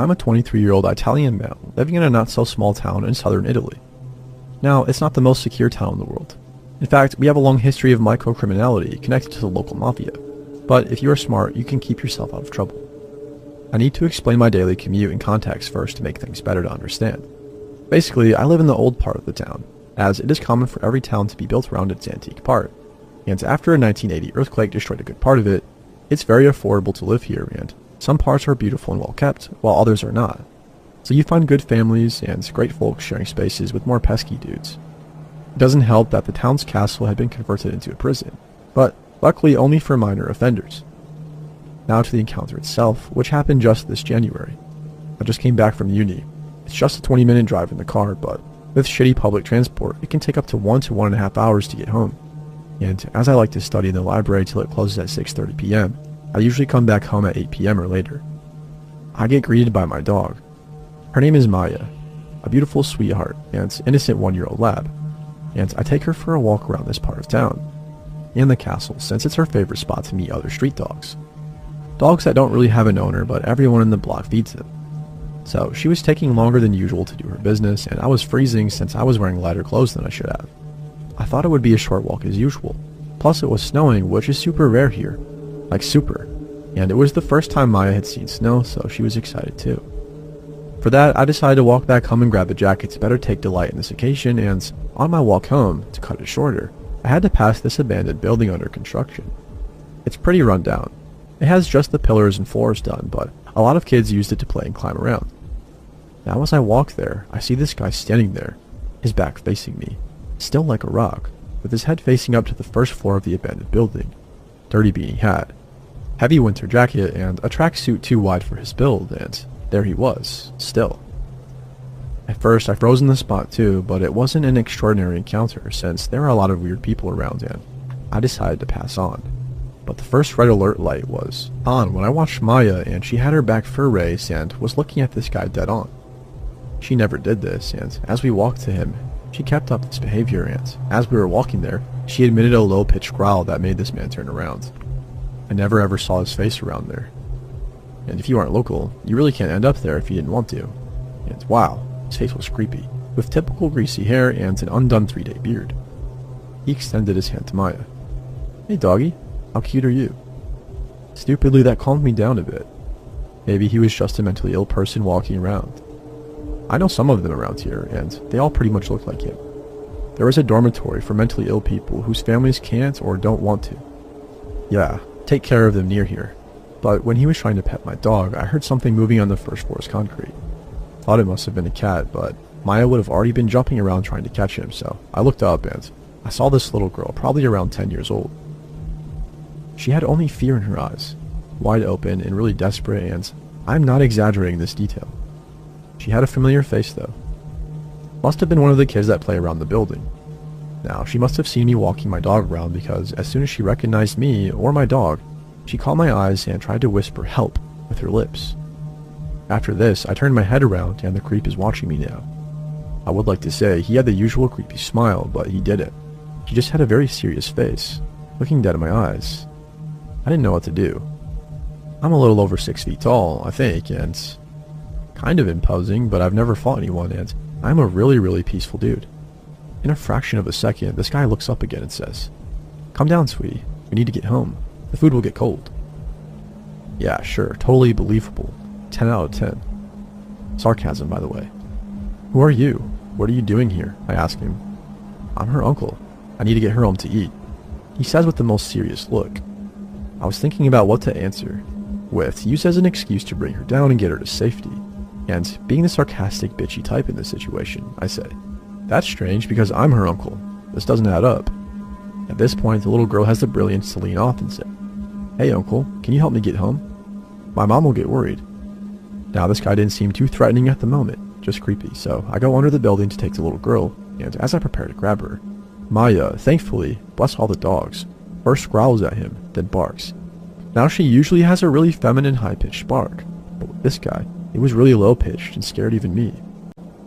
I'm a 23-year-old Italian male living in a not-so-small town in southern Italy. Now, it's not the most secure town in the world. In fact, we have a long history of microcriminality connected to the local mafia. But if you are smart, you can keep yourself out of trouble. I need to explain my daily commute in context first to make things better to understand. Basically, I live in the old part of the town, as it is common for every town to be built around its antique part. And after a 1980 earthquake destroyed a good part of it, it's very affordable to live here, and some parts are beautiful and well kept, while others are not. So you find good families and great folks sharing spaces with more pesky dudes. It doesn't help that the town's castle had been converted into a prison, but luckily only for minor offenders. Now to the encounter itself, which happened just this January. I just came back from uni. It's just a 20-minute drive in the car, but with shitty public transport, it can take up to 1 to 1.5 hours to get home. And as I like to study in the library till it closes at 6:30 p.m., I usually come back home at 8 p.m. or later. I get greeted by my dog. Her name is Maya, a beautiful sweetheart and innocent 1-year-old lab, and I take her for a walk around this part of town, and the castle, since it's her favorite spot to meet other street dogs. Dogs that don't really have an owner, but everyone in the block feeds them. So she was taking longer than usual to do her business, and I was freezing since I was wearing lighter clothes than I should have. I thought it would be a short walk as usual, plus it was snowing, which is super rare here. Like super. And it was the first time Maya had seen snow, so she was excited too. For that, I decided to walk back home and grab a jacket to better take delight in this occasion, and on my walk home, to cut it shorter, I had to pass this abandoned building under construction. It's pretty run down. It has just the pillars and floors done, but a lot of kids used it to play and climb around. Now as I walk there, I see this guy standing there, his back facing me, still like a rock, with his head facing up to the first floor of the abandoned building. Dirty beanie hat, heavy winter jacket, and a tracksuit too wide for his build, and there he was, still. At first I froze in the spot too, but it wasn't an extraordinary encounter since there are a lot of weird people around and I decided to pass on. But the first red alert light was on when I watched Maya, and she had her back for a race and was looking at this guy dead on. She never did this, and as we walked to him, she kept up this behavior, and as we were walking there, she emitted a low-pitched growl that made this man turn around. I never ever saw his face around there. And if you aren't local, you really can't end up there if you didn't want to. And wow, his face was creepy, with typical greasy hair and an undone 3-day beard. He extended his hand to Maya. "Hey doggy, how cute are you?" Stupidly, that calmed me down a bit. Maybe he was just a mentally ill person walking around. I know some of them around here, and they all pretty much look like him. There is a dormitory for mentally ill people whose families can't or don't want to. Yeah, take care of them near here. But when he was trying to pet my dog, I heard something moving on the first floor's concrete. Thought it must have been a cat, but Maya would have already been jumping around trying to catch him, so I looked up and I saw this little girl, probably around 10 years old. She had only fear in her eyes, wide open and really desperate, and I'm not exaggerating this detail. She had a familiar face though. Must have been one of the kids that play around the building. Now, she must have seen me walking my dog around because as soon as she recognized me or my dog, she caught my eyes and tried to whisper help with her lips. After this, I turned my head around and the creep is watching me now. I would like to say he had the usual creepy smile, but he didn't. He just had a very serious face, looking dead in my eyes. I didn't know what to do. I'm a little over 6 feet tall, I think, and kind of imposing, but I've never fought anyone, and I'm a really peaceful dude. In a fraction of a second, this guy looks up again and says, "Calm down, sweetie. We need to get home. The food will get cold." Yeah, sure, totally believable. 10 out of 10. Sarcasm, by the way. "Who are you? What are you doing here?" I ask him. "I'm her uncle. I need to get her home to eat," he says with the most serious look. I was thinking about what to answer, with use as an excuse to bring her down and get her to safety, and being the sarcastic bitchy type in this situation, I say, "That's strange because I'm her uncle. This doesn't add up." At this point, the little girl has the brilliance to lean off and say, "Hey uncle, can you help me get home? My mom will get worried." Now this guy didn't seem too threatening at the moment, just creepy, so I go under the building to take the little girl, and as I prepare to grab her, Maya, thankfully, bless all the dogs, first growls at him, then barks. Now she usually has a really feminine high-pitched bark, but with this guy, it was really low-pitched and scared even me.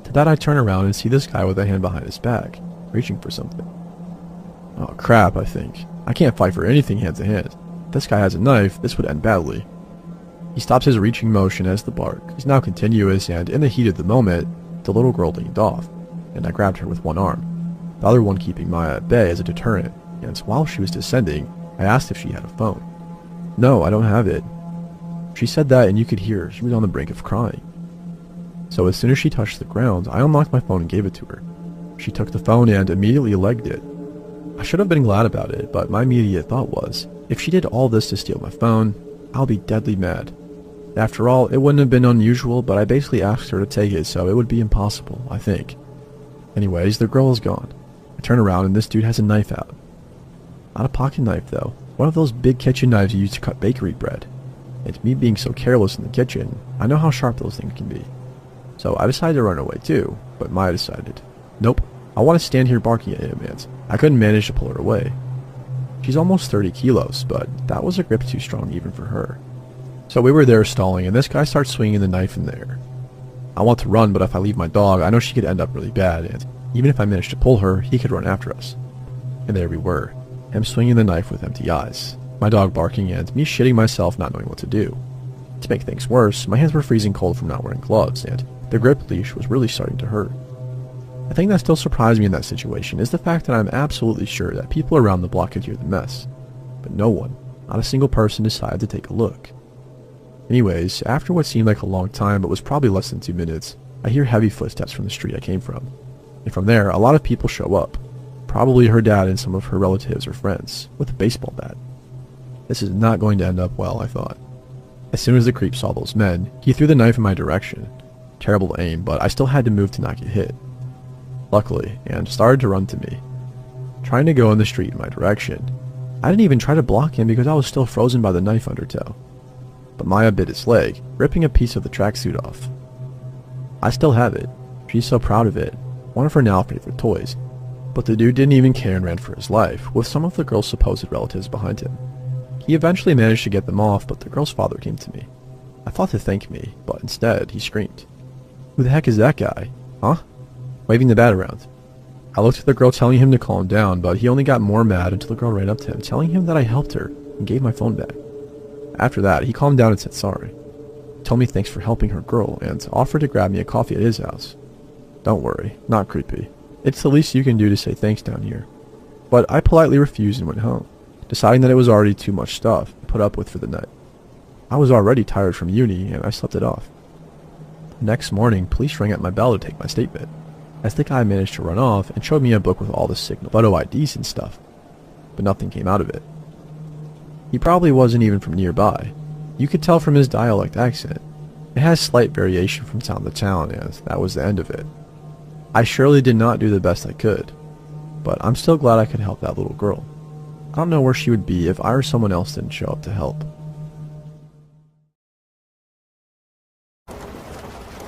To that I turn around and see this guy with a hand behind his back, reaching for something. Oh crap, I think. I can't fight for anything hand to hand. If this guy has a knife, this would end badly. He stops his reaching motion as the bark is now continuous, and in the heat of the moment, the little girl leaned off, and I grabbed her with one arm, the other one keeping Maya at bay as a deterrent, and while she was descending, I asked if she had a phone. "No, I don't have it." She said that, and you could hear she was on the brink of crying. So as soon as she touched the ground, I unlocked my phone and gave it to her. She took the phone and immediately legged it. I should have been glad about it, but my immediate thought was, if she did all this to steal my phone, I'll be deadly mad. After all, it wouldn't have been unusual, but I basically asked her to take it, so it would be impossible, I think. Anyways, the girl is gone. I turn around and this dude has a knife out. Not a pocket knife though, one of those big kitchen knives you use to cut bakery bread. And me being so careless in the kitchen, I know how sharp those things can be. So I decided to run away too, but Maya decided, nope, I want to stand here barking at him, and I couldn't manage to pull her away. She's almost 30 kilos, but that was a grip too strong even for her. So we were there stalling, and this guy starts swinging the knife in the air. I want to run, but if I leave my dog, I know she could end up really bad, and even if I managed to pull her, he could run after us. And there we were, him swinging the knife with empty eyes, my dog barking, and me shitting myself not knowing what to do. To make things worse, my hands were freezing cold from not wearing gloves, and the grip leash was really starting to hurt. The thing that still surprised me in that situation is the fact that I'm absolutely sure that people around the block could hear the mess, but no one, not a single person, decided to take a look. Anyways, after what seemed like a long time but was probably less than 2 minutes, I hear heavy footsteps from the street I came from, and from there a lot of people show up, probably her dad and some of her relatives or friends, with a baseball bat. This is not going to end up well, I thought. As soon as the creep saw those men, he threw the knife in my direction. Terrible aim, but I still had to move to not get hit. Luckily, and started to run to me, trying to go in the street in my direction. I didn't even try to block him because I was still frozen by the knife undertow. But Maya bit his leg, ripping a piece of the tracksuit off. I still have it. She's so proud of it, one of her now favorite toys. But the dude didn't even care and ran for his life, with some of the girl's supposed relatives behind him. He eventually managed to get them off, but the girl's father came to me. I thought to thank me, but instead he screamed, "Who the heck is that guy? Huh?" Waving the bat around. I looked at the girl telling him to calm down, but he only got more mad until the girl ran up to him telling him that I helped her and gave my phone back. After that, he calmed down and said sorry. Told me thanks for helping her girl and offered to grab me a coffee at his house. Don't worry, not creepy. It's the least you can do to say thanks down here. But I politely refused and went home, deciding that it was already too much stuff to put up with for the night. I was already tired from uni and I slept it off. The next morning, police rang at my bell to take my statement, as the guy managed to run off and showed me a book with all the signal photo IDs and stuff, but nothing came out of it. He probably wasn't even from nearby. You could tell from his dialect accent. It has slight variation from town to town, and that was the end of it. I surely did not do the best I could, but I'm still glad I could help that little girl. I don't know where she would be if I or someone else didn't show up to help.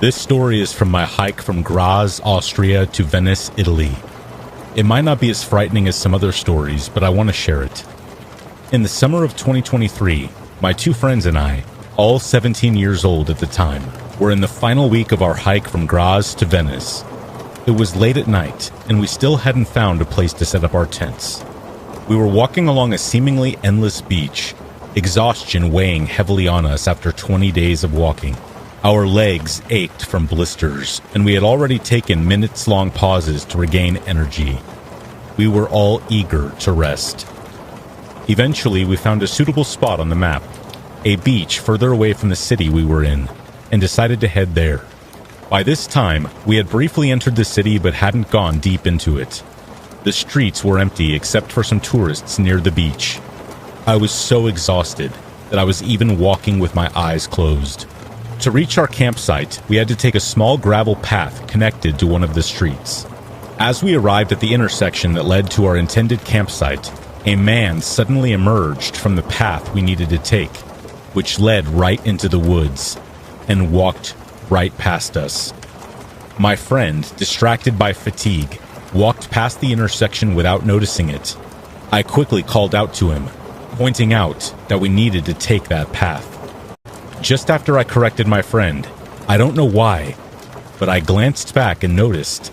This story is from my hike from Graz, Austria to Venice, Italy. It might not be as frightening as some other stories, but I want to share it. In the summer of 2023, my two friends and I, all 17 years old at the time, were in the final week of our hike from Graz to Venice. It was late at night, and we still hadn't found a place to set up our tents. We were walking along a seemingly endless beach, exhaustion weighing heavily on us after 20 days of walking. Our legs ached from blisters, and we had already taken minutes-long pauses to regain energy. We were all eager to rest. Eventually, we found a suitable spot on the map, a beach further away from the city we were in, and decided to head there. By this time, we had briefly entered the city but hadn't gone deep into it. The streets were empty except for some tourists near the beach. I was so exhausted that I was even walking with my eyes closed. To reach our campsite, we had to take a small gravel path connected to one of the streets. As we arrived at the intersection that led to our intended campsite, a man suddenly emerged from the path we needed to take, which led right into the woods, and walked right past us. My friend, distracted by fatigue, walked past the intersection without noticing it. I quickly called out to him, pointing out that we needed to take that path. Just after I corrected my friend, I don't know why, but I glanced back and noticed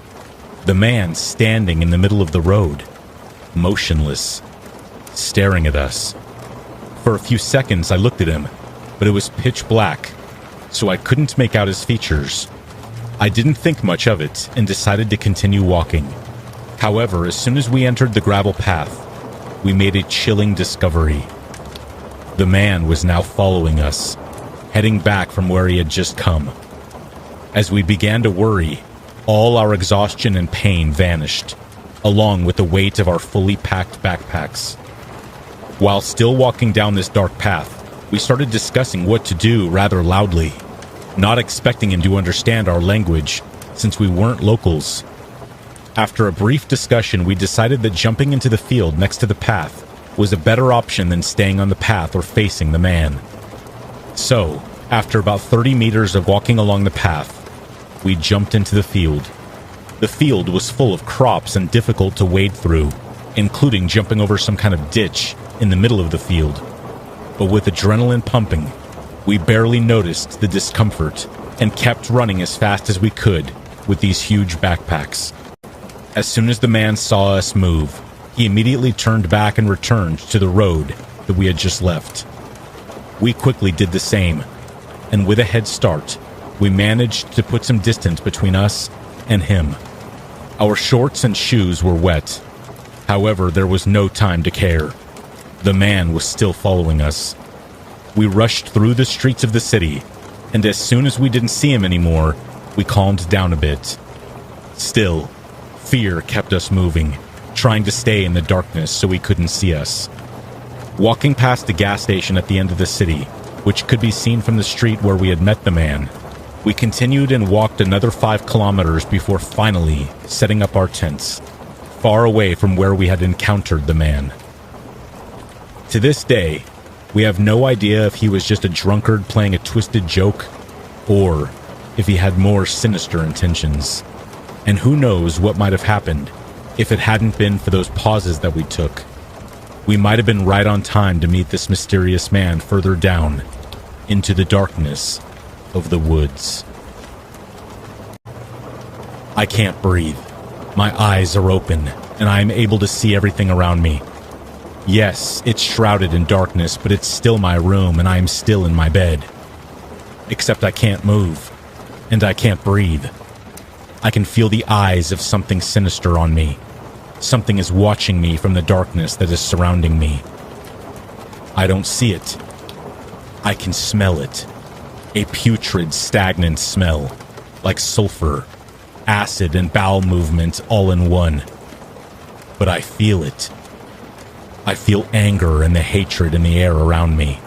the man standing in the middle of the road, motionless, staring at us. For a few seconds I looked at him, but it was pitch black, so I couldn't make out his features. I didn't think much of it and decided to continue walking. However, as soon as we entered the gravel path, we made a chilling discovery. The man was now following us, heading back from where he had just come. As we began to worry, all our exhaustion and pain vanished, along with the weight of our fully packed backpacks. While still walking down this dark path, we started discussing what to do rather loudly, not expecting him to understand our language since we weren't locals. After a brief discussion, we decided that jumping into the field next to the path was a better option than staying on the path or facing the man. So, after about 30 meters of walking along the path, we jumped into the field. The field was full of crops and difficult to wade through, including jumping over some kind of ditch in the middle of the field. But with adrenaline pumping, we barely noticed the discomfort and kept running as fast as we could with these huge backpacks. As soon as the man saw us move, he immediately turned back and returned to the road that we had just left. We quickly did the same, and with a head start, we managed to put some distance between us and him. Our shorts and shoes were wet. However, there was no time to care. The man was still following us. We rushed through the streets of the city, and as soon as we didn't see him anymore, we calmed down a bit. Still, fear kept us moving, trying to stay in the darkness so he couldn't see us. Walking past the gas station at the end of the city, which could be seen from the street where we had met the man, we continued and walked another 5 kilometers before finally setting up our tents, far away from where we had encountered the man. To this day, we have no idea if he was just a drunkard playing a twisted joke, or if he had more sinister intentions. And who knows what might have happened if it hadn't been for those pauses that we took. We might have been right on time to meet this mysterious man further down into the darkness of the woods. I can't breathe. My eyes are open, and I am able to see everything around me. Yes, it's shrouded in darkness, but it's still my room, and I am still in my bed. Except I can't move, and I can't breathe. I can feel the eyes of something sinister on me. Something is watching me from the darkness that is surrounding me. I don't see it. I can smell it. A putrid, stagnant smell, like sulfur, acid, and bowel movement all in one. But I feel it. I feel anger and the hatred in the air around me.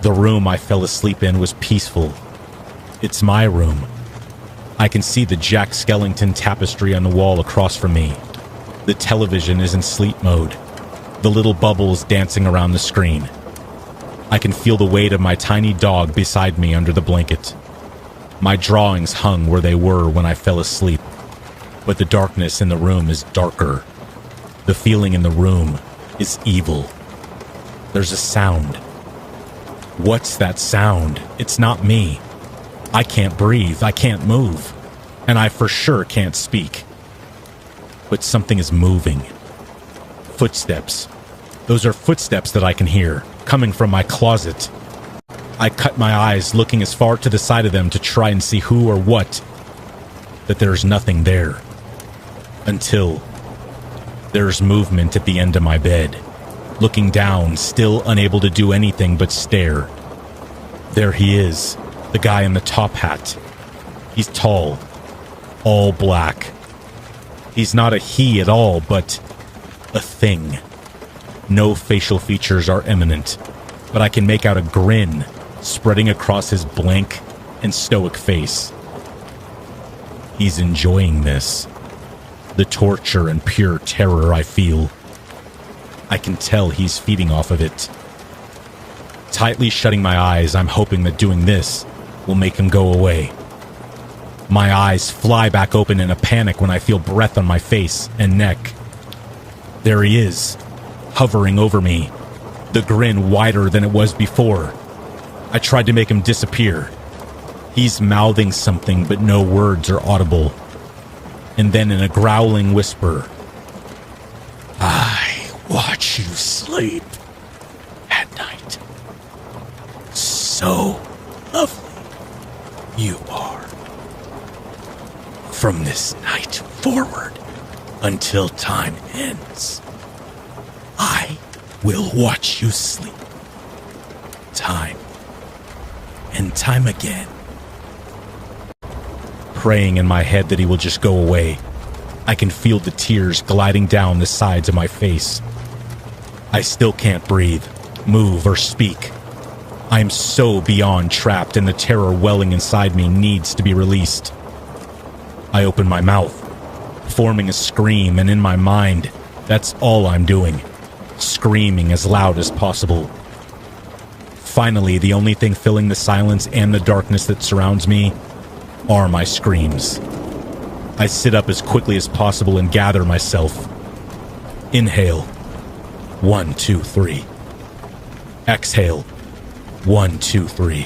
The room I fell asleep in was peaceful. It's my room. I can see the Jack Skellington tapestry on the wall across from me. The television is in sleep mode, the little bubbles dancing around the screen. I can feel the weight of my tiny dog beside me under the blanket. My drawings hung where they were when I fell asleep, but the darkness in the room is darker. The feeling in the room is evil. There's a sound. What's that sound? It's not me. I can't breathe, I can't move, and I for sure can't speak. But something is moving. Footsteps. Those are footsteps that I can hear, coming from my closet. I cut my eyes, looking as far to the side of them to try and see who or what. But there's nothing there. Until there's movement at the end of my bed. Looking down, still unable to do anything but stare. There he is, the guy in the top hat. He's tall, all black. He's not a he at all, but a thing. No facial features are eminent, but I can make out a grin spreading across his blank and stoic face. He's enjoying this. The torture and pure terror I feel. I can tell he's feeding off of it. Tightly shutting my eyes, I'm hoping that doing this will make him go away. My eyes fly back open in a panic when I feel breath on my face and neck. There he is, hovering over me, the grin wider than it was before. I tried to make him disappear. He's mouthing something, but no words are audible. And then in a growling whisper, "I watch you sleep at night. so lovely you are. From this night forward until time ends, I will watch you sleep. Time and time again. Praying in my head that he will just go away, I can feel the tears gliding down the sides of my face. I still can't breathe, move, or speak. I am so beyond trapped, and the terror welling inside me needs to be released. I open my mouth, forming a scream, and in my mind, that's all I'm doing, screaming as loud as possible. Finally, the only thing filling the silence and the darkness that surrounds me are my screams. I sit up as quickly as possible and gather myself. Inhale. 1, 2, 3. Exhale. 1, 2, 3.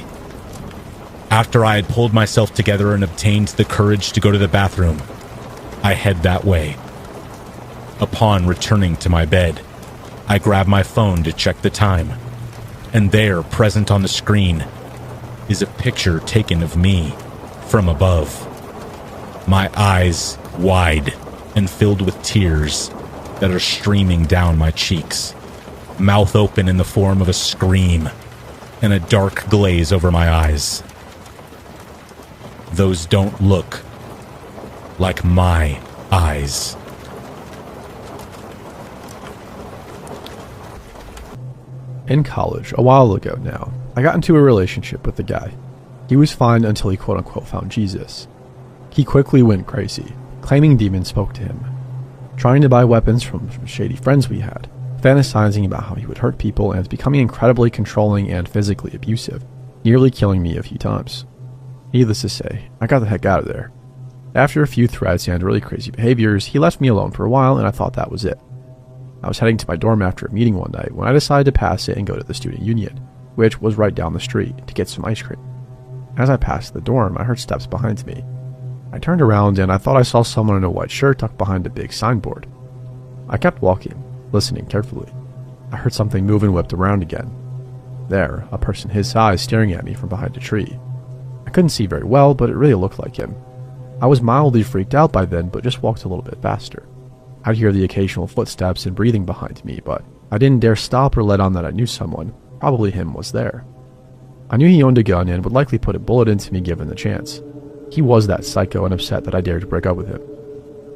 After I had pulled myself together and obtained the courage to go to the bathroom, I head that way. Upon returning to my bed, I grab my phone to check the time, and there, present on the screen, is a picture taken of me from above. My eyes wide and filled with tears that are streaming down my cheeks, mouth open in the form of a scream, and a dark glaze over my eyes. Those don't look like my eyes. In college, a while ago now, I got into a relationship with a guy. He was fine until he quote-unquote found Jesus. He quickly went crazy, claiming demons spoke to him, trying to buy weapons from shady friends we had, fantasizing about how he would hurt people, and becoming incredibly controlling and physically abusive, nearly killing me a few times. Needless to say, I got the heck out of there. After a few threats and really crazy behaviors, he left me alone for a while, and I thought that was it. I was heading to my dorm after a meeting one night when I decided to pass it and go to the student union, which was right down the street, to get some ice cream. As I passed the dorm, I heard steps behind me. I turned around and I thought I saw someone in a white shirt tucked behind a big signboard. I kept walking, listening carefully. I heard something move and whipped around again. There, a person his size staring at me from behind a tree. I couldn't see very well, but it really looked like him. I was mildly freaked out by then, but just walked a little bit faster. I'd hear the occasional footsteps and breathing behind me, but I didn't dare stop or let on that I knew someone, probably him, was there. I knew he owned a gun and would likely put a bullet into me given the chance. He was that psycho and upset that I dared to break up with him.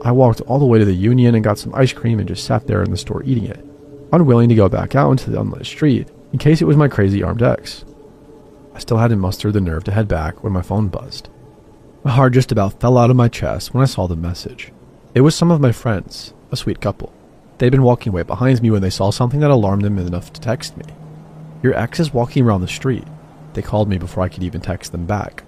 I walked all the way to the union and got some ice cream and just sat there in the store eating it, unwilling to go back out into the unlit street in case it was my crazy armed ex. I still hadn't mustered the nerve to head back when my phone buzzed. My heart just about fell out of my chest when I saw the message. It was some of my friends, a sweet couple. They'd been walking way behind me when they saw something that alarmed them enough to text me. "Your ex is walking around the street." They called me before I could even text them back.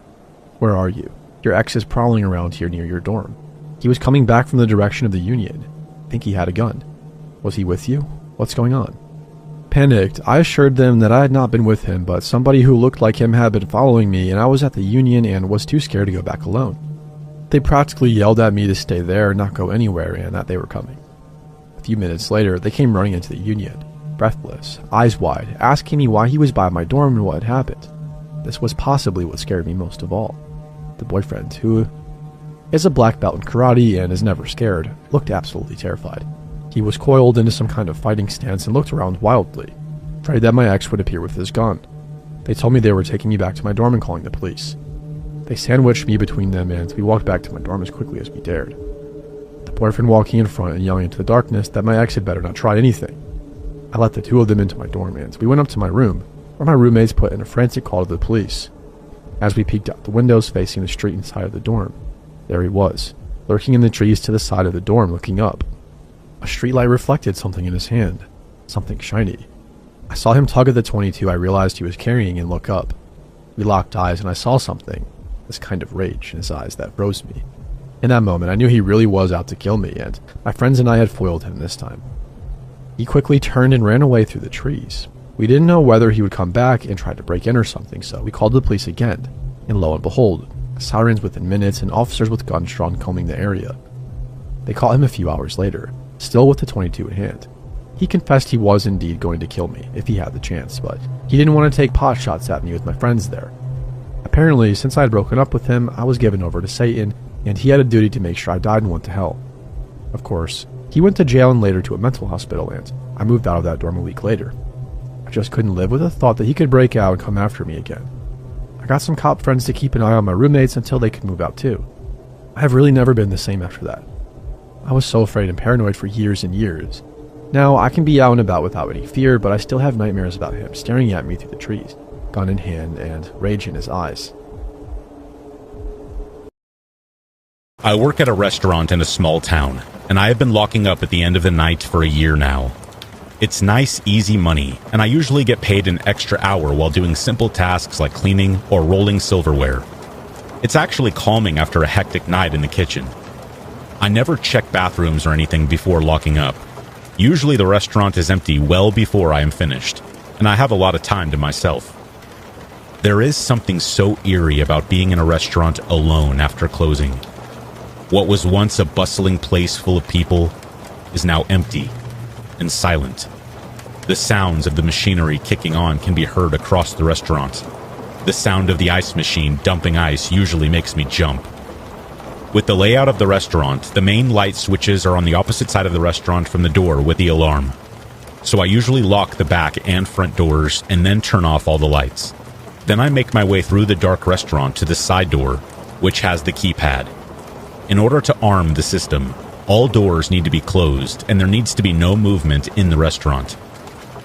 "Where are you? Your ex is prowling around here near your dorm. He was coming back from the direction of the union. I think he had a gun. Was he with you? What's going on?" Panicked, I assured them that I had not been with him, but somebody who looked like him had been following me, and I was at the union and was too scared to go back alone. They practically yelled at me to stay there and not go anywhere, and that they were coming. A few minutes later, they came running into the union, breathless, eyes wide, asking me why he was by my dorm and what had happened. This was possibly what scared me most of all. The boyfriend, who is a black belt in karate and is never scared, looked absolutely terrified. He was coiled into some kind of fighting stance and looked around wildly, afraid that my ex would appear with his gun. They told me they were taking me back to my dorm and calling the police. They sandwiched me between them and we walked back to my dorm as quickly as we dared. The boyfriend walking in front and yelling into the darkness that my ex had better not try anything. I let the two of them into my dorm and we went up to my room, where my roommates put in a frantic call to the police. As we peeked out the windows facing the street inside of the dorm, there he was, lurking in the trees to the side of the dorm looking up. A streetlight reflected something in his hand, something shiny. I saw him tug at the .22 I realized he was carrying and look up. We locked eyes and I saw something, this kind of rage in his eyes that froze me. In that moment, I knew he really was out to kill me, and my friends and I had foiled him this time. He quickly turned and ran away through the trees. We didn't know whether he would come back and try to break in or something, so we called the police again, and lo and behold, sirens within minutes and officers with guns drawn combing the area. They caught him a few hours later, still with the .22 in hand. He confessed he was indeed going to kill me if he had the chance, but he didn't want to take pot shots at me with my friends there. Apparently, since I had broken up with him, I was given over to Satan, and he had a duty to make sure I died and went to hell. Of course, he went to jail and later to a mental hospital, and I moved out of that dorm a week later. I just couldn't live with the thought that he could break out and come after me again. I got some cop friends to keep an eye on my roommates until they could move out too. I have really never been the same after that. I was so afraid and paranoid for years and years. Now, I can be out and about without any fear, but I still have nightmares about him staring at me through the trees, gun in hand and rage in his eyes. I work at a restaurant in a small town, and I have been locking up at the end of the night for a year now. It's nice, easy money, and I usually get paid an extra hour while doing simple tasks like cleaning or rolling silverware. It's actually calming after a hectic night in the kitchen. I never check bathrooms or anything before locking up. Usually the restaurant is empty well before I am finished, and I have a lot of time to myself. There is something so eerie about being in a restaurant alone after closing. What was once a bustling place full of people is now empty and silent. The sounds of the machinery kicking on can be heard across the restaurant. The sound of the ice machine dumping ice usually makes me jump. With the layout of the restaurant, the main light switches are on the opposite side of the restaurant from the door with the alarm. So I usually lock the back and front doors and then turn off all the lights. Then I make my way through the dark restaurant to the side door, which has the keypad. In order to arm the system, all doors need to be closed and there needs to be no movement in the restaurant.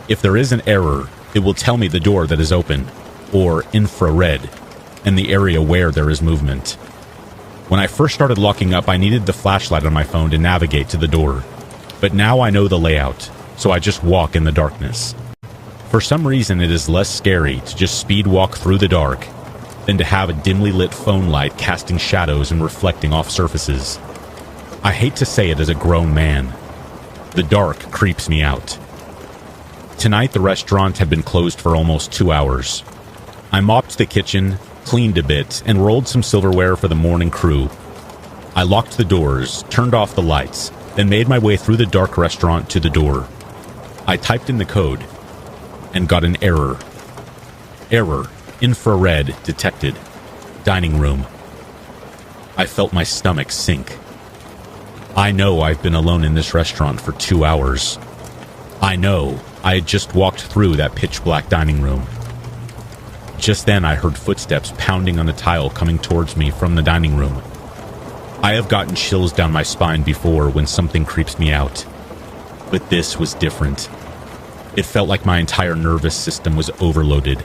If there is an error, it will tell me the door that is open, or infrared, and the area where there is movement. When I first started locking up, I needed the flashlight on my phone to navigate to the door. But now I know the layout, so I just walk in the darkness. For some reason, it is less scary to just speed walk through the dark than to have a dimly lit phone light casting shadows and reflecting off surfaces. I hate to say it as a grown man. The dark creeps me out. Tonight, the restaurant had been closed for almost 2 hours. I mopped the kitchen, cleaned a bit, and rolled some silverware for the morning crew. I locked the doors, turned off the lights, then made my way through the dark restaurant to the door. I typed in the code and got an error. Error, infrared detected, dining room. I felt my stomach sink. I know I've been alone in this restaurant for 2 hours. I know I had just walked through that pitch-black dining room. Just then I heard footsteps pounding on the tile coming towards me from the dining room. I have gotten chills down my spine before when something creeps me out. But this was different. It felt like my entire nervous system was overloaded.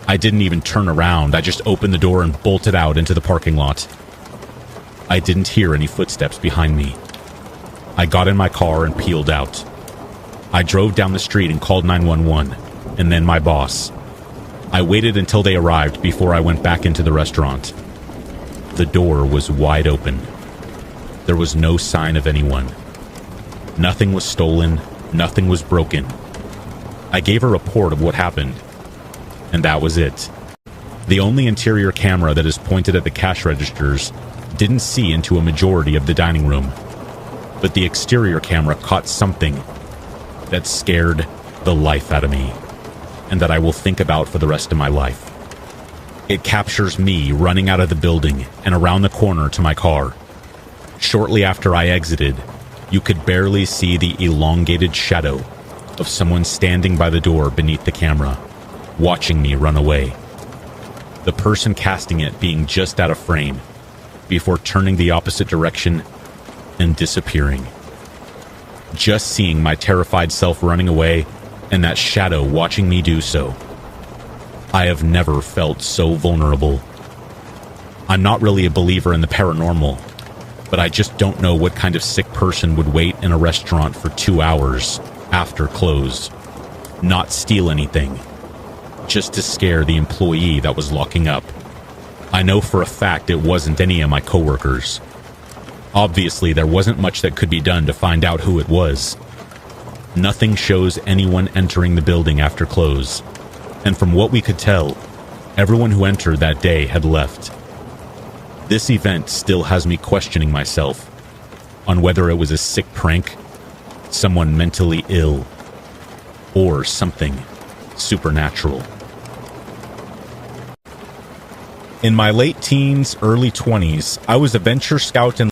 I didn't even turn around, I just opened the door and bolted out into the parking lot. I didn't hear any footsteps behind me. I got in my car and peeled out. I drove down the street and called 911, and then my boss. I waited until they arrived before I went back into the restaurant. The door was wide open. There was no sign of anyone. Nothing was stolen, nothing was broken. I gave a report of what happened, and that was it. The only interior camera that is pointed at the cash registers didn't see into a majority of the dining room, but the exterior camera caught something that scared the life out of me, and that I will think about for the rest of my life. It captures me running out of the building and around the corner to my car. Shortly after I exited, you could barely see the elongated shadow of someone standing by the door beneath the camera, watching me run away. The person casting it being just out of frame, before turning the opposite direction and disappearing. Just seeing my terrified self running away and that shadow watching me do so. I have never felt so vulnerable. I'm not really a believer in the paranormal, but I just don't know what kind of sick person would wait in a restaurant for 2 hours after close, not steal anything, just to scare the employee that was locking up. I know for a fact it wasn't any of my coworkers. Obviously, there wasn't much that could be done to find out who it was. Nothing shows anyone entering the building after close, and from what we could tell, everyone who entered that day had left. This event still has me questioning myself on whether it was a sick prank someone mentally ill, or something supernatural. In my late teens, early 20s, I was a venture scout and